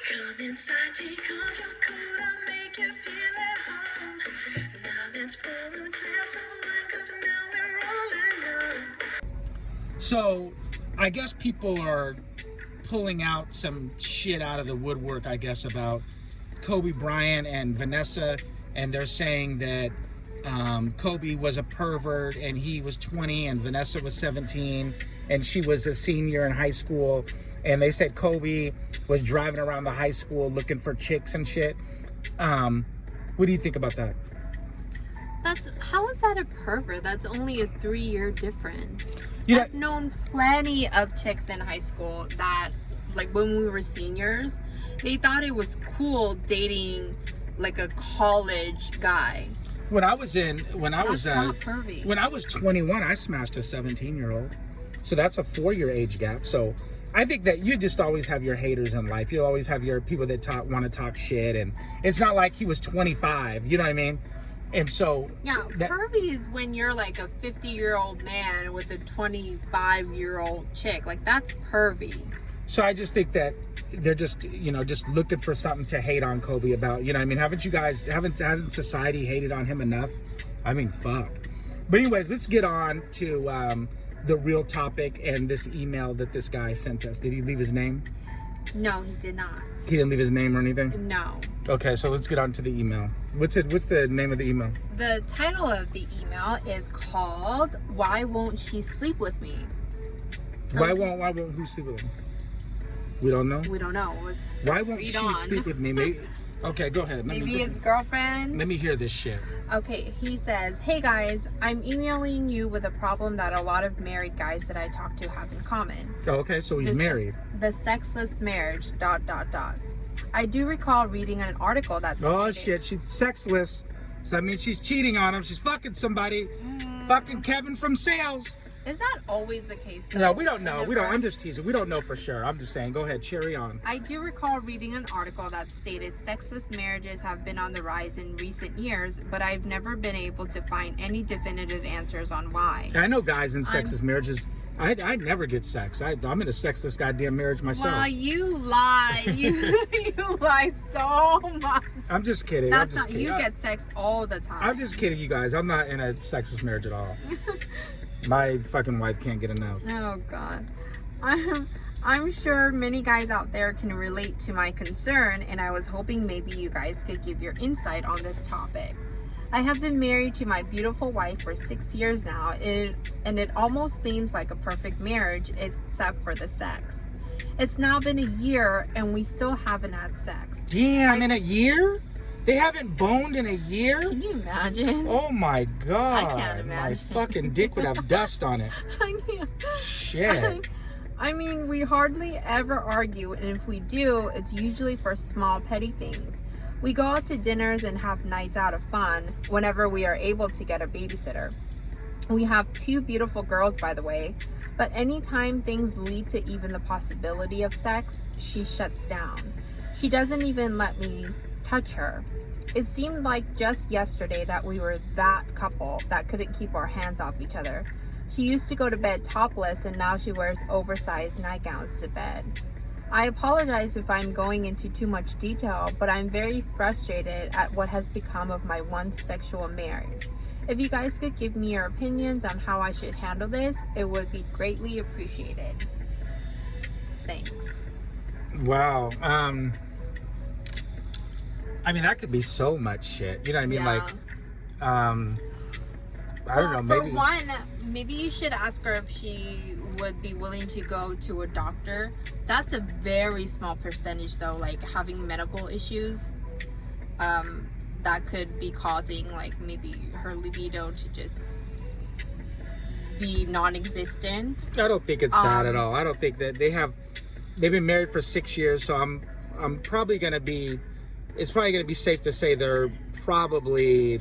Come inside, take off your coat, I'll make you feel at home. Now let's pour a glass of wine, 'cause now we're all alone. So, I guess people are pulling out some shit out of the woodwork, I guess, about Kobe Bryant and Vanessa, and they're saying that Kobe was a pervert and he was 20 and Vanessa was 17 and she was a senior in high school, and they said Kobe was driving around the high school looking for chicks and shit. What do you think about that? How is that a pervert? That's only a 3-year difference. I've known plenty of chicks in high school that, like, when we were seniors, they thought it was cool dating like a college guy. When I was not pervy. when I was 21, I smashed a 17-year-old. So that's a 4-year age gap. So I think that you just always have your haters in life. You always have your people that want to talk shit, and it's not like he was 25. You know what I mean? And so pervy is when you're like a 50-year-old man with a 25-year-old chick. Like, that's pervy. So I just think that they're just looking for something to hate on Kobe about. You know what I mean? Hasn't society hated on him enough? I mean, fuck. But anyways, let's get on to the real topic and this email that this guy sent us. Did he leave his name? No, he did not. He didn't leave his name or anything? No. Okay, so let's get on to the email. What's the name of the email? The title of the email is called "Why Won't She Sleep With Me?" So Why won't who sleep with him? We don't know? We don't know. Why won't she sleep with me? Maybe. Okay, go ahead. Maybe his girlfriend. Let me hear this shit. Okay, he says, "Hey guys, I'm emailing you with a problem that a lot of married guys that I talk to have in common. Oh, okay, so he's married. The sexless marriage, ... I do recall reading an article that stated... Oh shit, she's sexless. So that means she's cheating on him. She's fucking somebody. Fucking Kevin from Sales. Is that always the case, though? No, we don't know. I'm just teasing. We don't know for sure. I'm just saying. Go ahead, cherry on. I do recall reading an article that stated sexless marriages have been on the rise in recent years, but I've never been able to find any definitive answers on why. I know guys in sexless marriages. I never get sex. I'm in a sexless goddamn marriage myself. Well, you lie. You lie so much. I'm just kidding. That's not. You get sex all the time. I'm just kidding, you guys. I'm not in a sexless marriage at all. My fucking wife can't get enough. Oh God. I'm sure many guys out there can relate to my concern, and I was hoping maybe you guys could give your insight on this topic. I have been married to my beautiful wife for 6 years now, and it almost seems like a perfect marriage except for the sex. It's now been a year and we still haven't had sex. Damn, in a year? They haven't boned in a year? Can you imagine? Oh my God. I can't imagine. My fucking dick would have dust on it. I can't. Shit. I mean, we hardly ever argue, and if we do, it's usually for small petty things. We go out to dinners and have nights out of fun whenever we are able to get a babysitter. We have 2 beautiful girls, by the way, but anytime things lead to even the possibility of sex, she shuts down. She doesn't even let me touch her. It seemed like just yesterday that we were that couple that couldn't keep our hands off each other. She used to go to bed topless, and now she wears oversized nightgowns to bed. I apologize if I'm going into too much detail, but I'm very frustrated at what has become of my once sexual marriage. If you guys could give me your opinions on how I should handle this, it would be greatly appreciated. Thanks." Wow. I mean, that could be so much shit. You know what I mean? Yeah. Like, I don't know, maybe. For one, maybe you should ask her if she would be willing to go to a doctor. That's a very small percentage, though, like having medical issues that could be causing, like, maybe her libido to just be non-existent. I don't think it's that at all. I don't think that they've been married for 6 years, so I'm probably gonna be, it's probably gonna be safe to say they're probably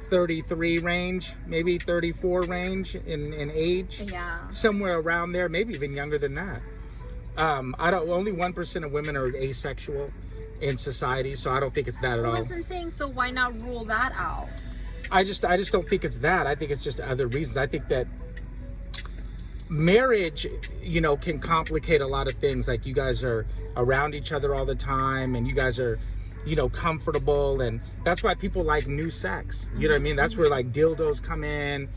33 range, maybe 34 range in age. Yeah. Somewhere around there, maybe even younger than that. Only 1% of women are asexual in society, so I don't think it's that at all. That's what I'm saying, so why not rule that out? I just don't think it's that. I think it's just other reasons. I think that marriage, can complicate a lot of things. Like, you guys are around each other all the time, and you guys are, comfortable, and that's why people like new sex. You know what I mean? That's where like dildos come in.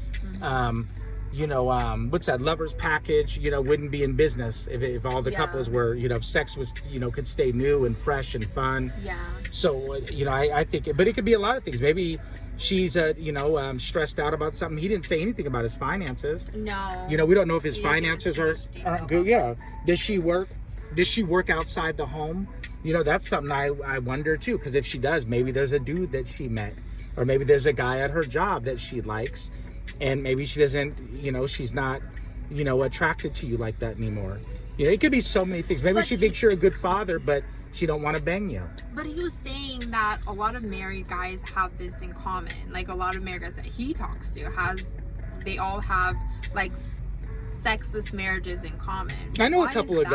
What's that, lovers package, wouldn't be in business if all the couples were, if sex was, could stay new and fresh and fun. Yeah. So, I think, but it could be a lot of things. Maybe she's, stressed out about something. He didn't say anything about his finances. No. We don't know if his finances aren't good. About Yeah. Does she work outside the home? That's something I wonder too, because if she does, maybe there's a dude that she met, or maybe there's a guy at her job that she likes, and maybe she doesn't, she's not, attracted to you like that anymore. It could be so many things. Maybe she thinks you're a good father, but she don't want to bang you. But he was saying that a lot of married guys have this in common. Like, a lot of married guys that he talks to they all have like sexless marriages in common. I know a couple of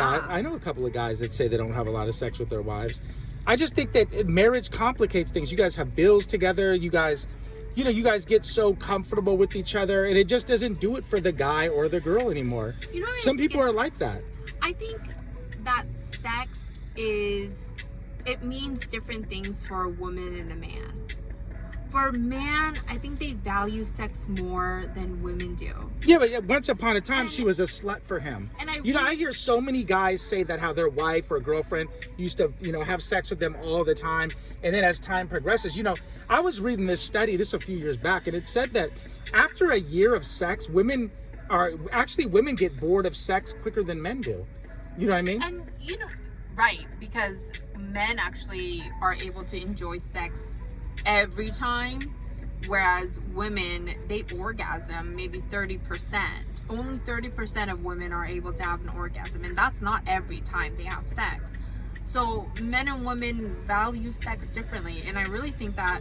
guys that say they don't have a lot of sex with their wives. I just think that marriage complicates things. You guys have bills together. You guys get so comfortable with each other, and it just doesn't do it for the guy or the girl anymore. Some people are like that. I think that sex it means different things for a woman and a man. For a man, I think they value sex more than women do. Yeah, but once upon a time, she was a slut for him. And I hear so many guys say that, how their wife or girlfriend used to, have sex with them all the time. And then as time progresses, I was reading this study, a few years back, and it said that after a year of sex, women get bored of sex quicker than men do. You know what I mean? And, right, because men actually are able to enjoy sex every time, whereas women, they orgasm maybe 30%. Only 30% of women are able to have an orgasm, and that's not every time they have sex. So men and women value sex differently, and I really think that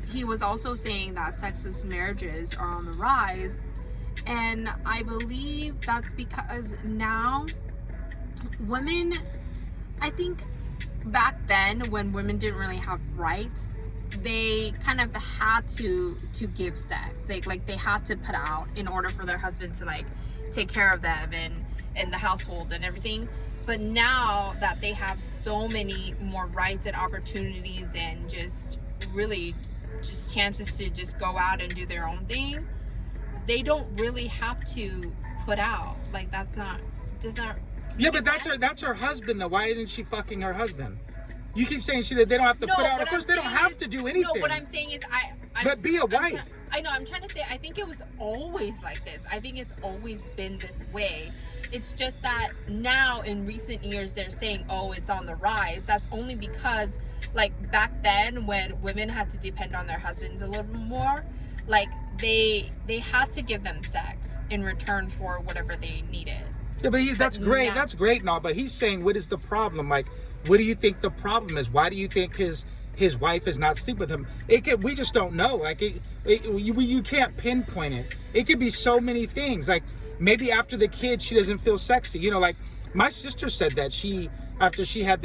he was also saying that sexless marriages are on the rise, and I believe that's because now women, I think back then when women didn't really have rights, they kind of had to give sex. Like they had to put out in order for their husbands to like take care of them and the household and everything. But now that they have so many more rights and opportunities and just really just chances to just go out and do their own thing, they don't really have to put out. Like Yeah, but that's her husband though. Why isn't she fucking her husband? You keep saying they don't have to put out. Of course, they don't have to do anything. No, what I'm saying is But be a wife. I know. I'm trying to say, I think it was always like this. I think it's always been this way. It's just that now in recent years they're saying, oh, it's on the rise. That's only because, like, back then when women had to depend on their husbands a little bit more, like they had to give them sex in return for whatever they needed. Yeah, but that's great. That's great and all. But he's saying, what is the problem? Like, what do you think the problem is? Why do you think his wife is not sleeping with him? We just don't know. Like, you can't pinpoint it. It could be so many things. Like, maybe after the kids, she doesn't feel sexy. Like my sister said that after she had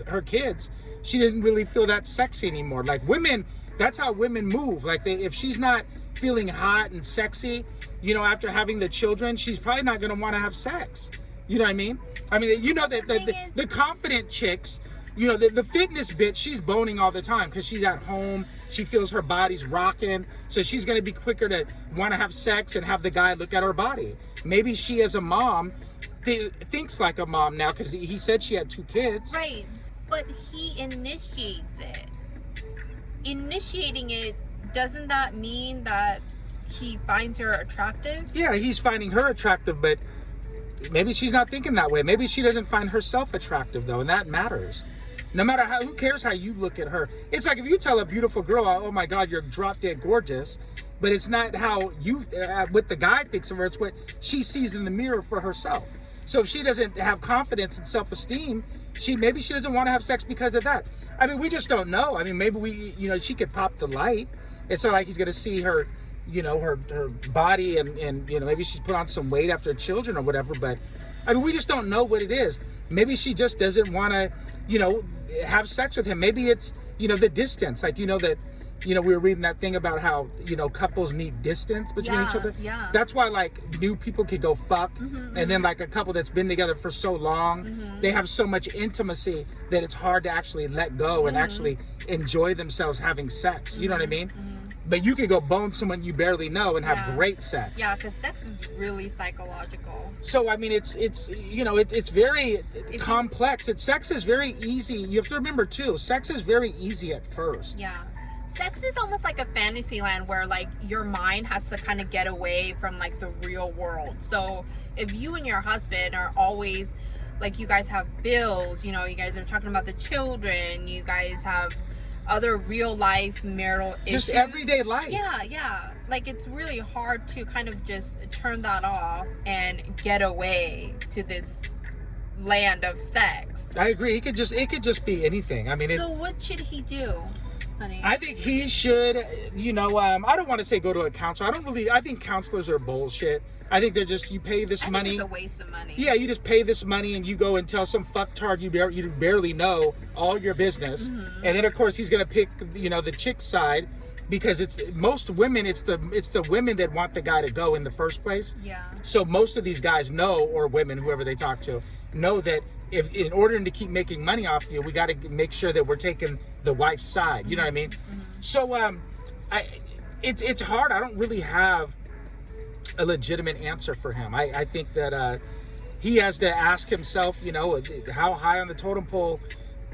her kids, she didn't really feel that sexy anymore. Like, women, that's how women move. Like, if she's not feeling hot and sexy, after having the children, she's probably not going to want to have sex. You know what I mean? I mean, that the confident chicks, the fitness bitch, she's boning all the time because she's at home. She feels her body's rocking. So she's going to be quicker to want to have sex and have the guy look at her body. Maybe she, as a mom, thinks like a mom now because he said she had 2 kids. Right. But he initiates it. Initiating it, doesn't that mean that he finds her attractive? Yeah, he's finding her attractive, but maybe she's not thinking that way. Maybe she doesn't find herself attractive, though, and that matters. No matter who cares how you look at her. It's like if you tell a beautiful girl, oh my God, you're drop dead gorgeous, but it's not how what the guy thinks of her, it's what she sees in the mirror for herself. So if she doesn't have confidence and self-esteem, maybe she doesn't want to have sex because of that. I mean, we just don't know. I mean, maybe she could pop the light. It's not like he's going to see her, her body and maybe she's put on some weight after children or whatever. But I mean, we just don't know what it is. Maybe she just doesn't want to, have sex with him. Maybe it's, the distance. Like, that we were reading that thing about how, couples need distance between each other. Yeah. That's why, like, new people could go fuck. And then, like, a couple that's been together for so long, they have so much intimacy that it's hard to actually let go and actually enjoy themselves having sex. You know what I mean? But you could go bone someone you barely know and have great sex. Yeah, because sex is really psychological. So, I mean, it's very complex. Sex is very easy. You have to remember, too, sex is very easy at first. Yeah. Sex is almost like a fantasy land where, like, your mind has to kind of get away from, like, the real world. So if you and your husband are always, like, you guys have bills, you guys are talking about the children, you guys have other real life marital issues. Just everyday life. Yeah. Like, it's really hard to kind of just turn that off and get away to this land of sex. I agree. It could just be anything. I mean, so what should he do, honey? I think he should, I don't want to say go to a counselor. I think counselors are bullshit. I think they're just, you pay this money. It's a waste of money. Yeah, you just pay this money and you go and tell some fucktard you barely know all your business. And then, of course, he's going to pick, the chick side, because it's most women, it's the women that want the guy to go in the first place. Yeah. So most of these guys know, or women, whoever they talk to, know that if in order to keep making money off you, we got to make sure that we're taking the wife's side. You know what I mean? So it's hard. I don't really have a legitimate answer for him. I think that he has to ask himself, how high on the totem pole,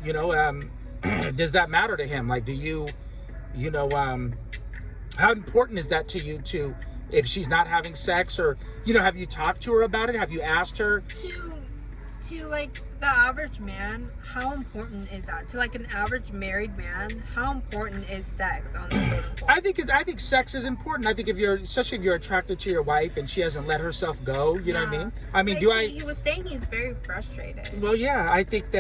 does that matter to him? Like, do you, how important is that to you if she's not having sex, or, have you talked to her about it? Have you asked her? To like the average man, how important is that? To like an average married man, how important is sex on the totem pole? I think sex is important. I think especially if you're attracted to your wife and she hasn't let herself go, you know what I mean? I mean, he was saying he's very frustrated. Well, yeah, I think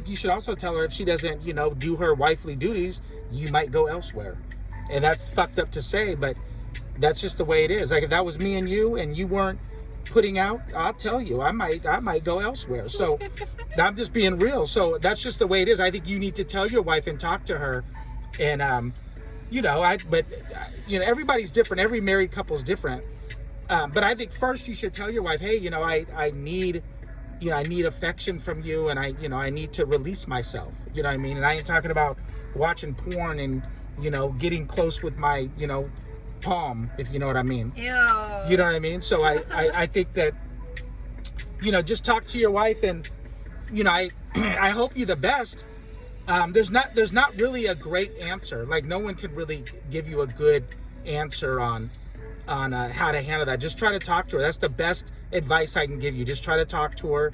you should also tell her if she doesn't, do her wifely duties, you might go elsewhere. And that's fucked up to say, but that's just the way it is. Like, if that was me and you weren't putting out, I'll tell you, I might go elsewhere. So I'm just being real. So that's just the way it is. I think you need to tell your wife and talk to her. And everybody's different. Every married couple's different. But I think first you should tell your wife, hey, I need affection from you, and I need to release myself. You know what I mean? And I ain't talking about watching porn and getting close with my palm, if you know what I mean. Ew. You know what I mean? So I think that just talk to your wife, and I hope you the best. There's not really a great answer. Like, no one can really give you a good answer on how to handle that. Just try to talk to her. That's the best advice I can give you. Just try to talk to her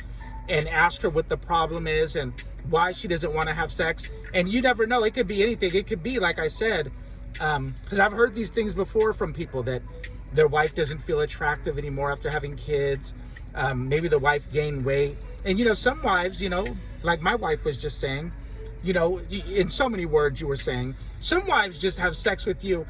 and ask her what the problem is and why she doesn't want to have sex. And you never know. It could be anything. It could be, like I said, because I've heard these things before from people, that their wife doesn't feel attractive anymore after having kids. Maybe the wife gained weight. And, some wives, like my wife was just saying, in so many words you were saying, some wives just have sex with you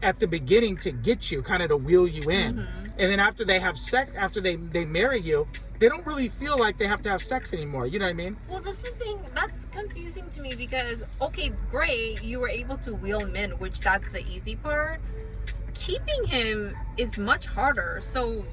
at the beginning to get you, kind of to wheel you in. And then after they have sex, after they marry you, they don't really feel like they have to have sex anymore. You know what I mean? Well, that's the thing. That's confusing to me because, okay, great, you were able to wheel him in, which that's the easy part. Keeping him is much harder. So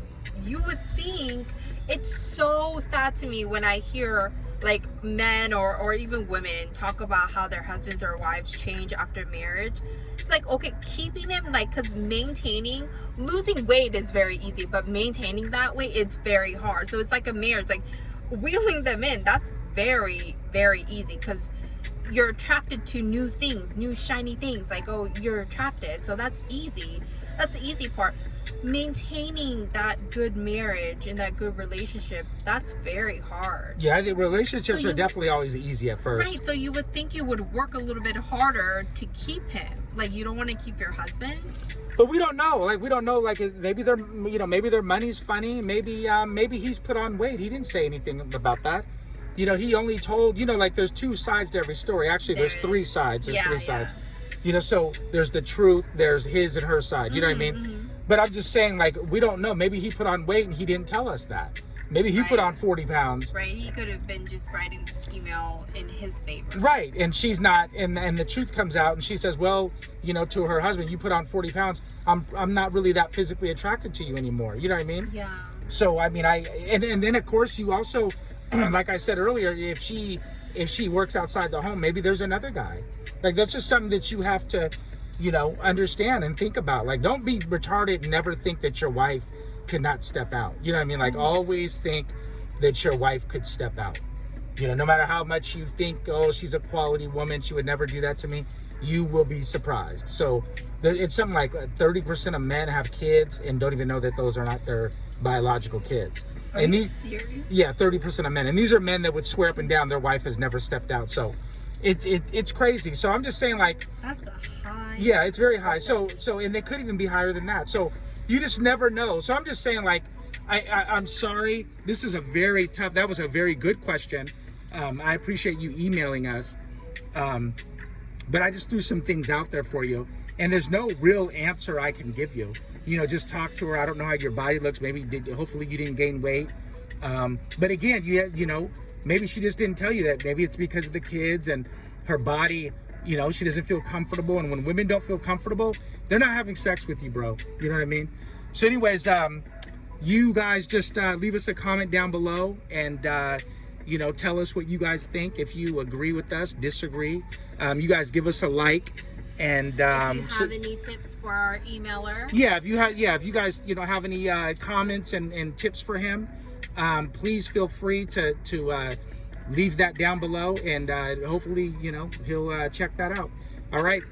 you would think, it's so sad to me when I hear like men or even women talk about how their husbands or wives change after marriage. It's like, okay, keeping them, like, because losing weight is very easy, but maintaining that weight, it's very hard. So it's like a marriage, like wheeling them in, that's very, very easy because you're attracted to new things, new shiny things. Like, oh, you're attracted, so that's easy. That's the easy part. Maintaining that good marriage and that good relationship, that's very hard. Yeah, I think relationships are definitely always easy at first. Right, so you would think you would work a little bit harder to keep him. Like, you don't want to keep your husband? But we don't know. Like, we don't know. Like, maybe maybe their money's funny. Maybe he's put on weight. He didn't say anything about that. He only told, like, there's two sides to every story. Actually, there's three sides. There's three sides. So there's the truth, there's his and her side. You know what I mean? But I'm just saying, like, we don't know. Maybe he put on weight and he didn't tell us that. Maybe he put Right. on 40 pounds. Right? He could have been just writing this email in his favor. Right, and she's not, and the truth comes out, and she says, well, you know, to her husband, you put on 40 pounds. I'm not really that physically attracted to you anymore. You know what I mean? Yeah. So I mean, and then of course you also, like I said earlier, if she works outside the home, maybe there's another guy. Like that's just something that you have to, you know, understand and think about. Like, don't be retarded and never think that your wife could not step out. You know what I mean? Like, always think that your wife could step out. You know, no matter how much you think, oh, she's a quality woman, she would never do that to me, you will be surprised. So it's something like 30% of men have kids and don't even know that those are not their biological kids. Are and you these, serious? yeah, 30% of men. And these are men that would swear up and down their wife has never stepped out. So it's crazy. So I'm just saying, like, That's a high. yeah, it's very high. So and they could even be higher than that. So you just never know. So I'm just saying, like, I'm sorry. This is a very tough. That was a very good question. I appreciate you emailing us. But I just threw some things out there for you, and there's no real answer I can give you. You know, just talk to her. I don't know how your body looks. Maybe hopefully you didn't gain weight. But again, you know, maybe she just didn't tell you that. Maybe it's because of the kids and her body. You know, she doesn't feel comfortable, and when women don't feel comfortable, they're not having sex with you, bro. You know what I mean? So anyways, you guys just leave us a comment down below, and you know, tell us what you guys think. If you agree with us, disagree, you guys give us a like. And If you have any tips for our emailer, yeah, if you guys, you know, have any comments and tips for him, please feel free to leave that down below, and hopefully, you know, he'll check that out. All right,